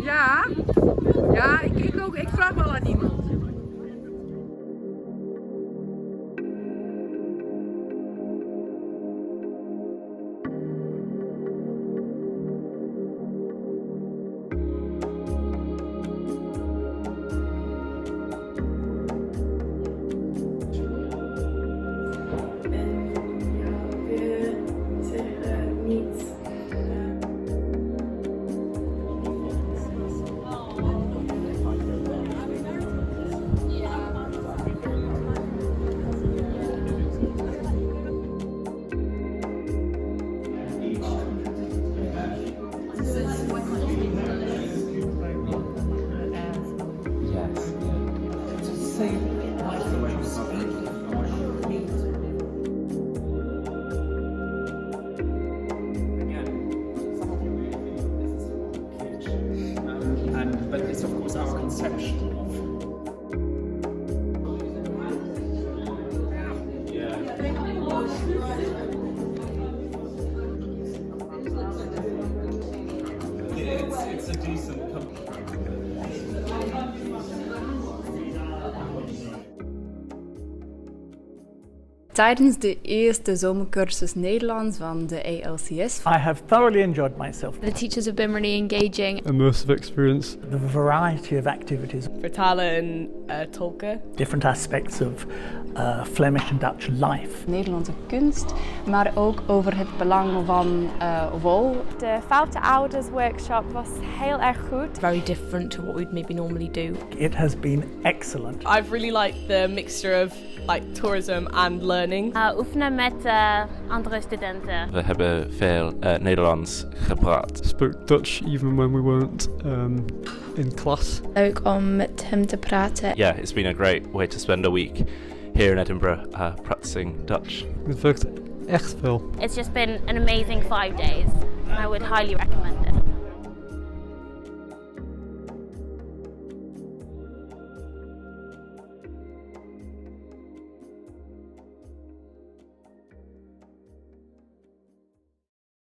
Ja? Ja, ik ook. Ik vraag wel aan iemand. But it's of course our conception of. It's a decent Tijdens de eerste zomercursus Nederlands van de ALCS. I have thoroughly enjoyed myself. The teachers have been really engaging. Immersive experience. The variety of activities. Vertalen en tolken. Different aspects of Flemish and Dutch life. Nederlandse kunst, maar ook over het belang van wol. De Foute Ouders workshop was heel erg goed. Very different to what we'd maybe normally do. It has been excellent. I've really liked the mixture of tourism and learning. Oefenen met andere studenten. We hebben veel Nederlands gepraat. Spoke Dutch even when we weren't in class. Leuk om met hem te praten. Yeah, it's been a great way to spend a week here in Edinburgh practicing Dutch. Het werkt echt veel. It's just been an amazing 5 days. I would highly recommend it.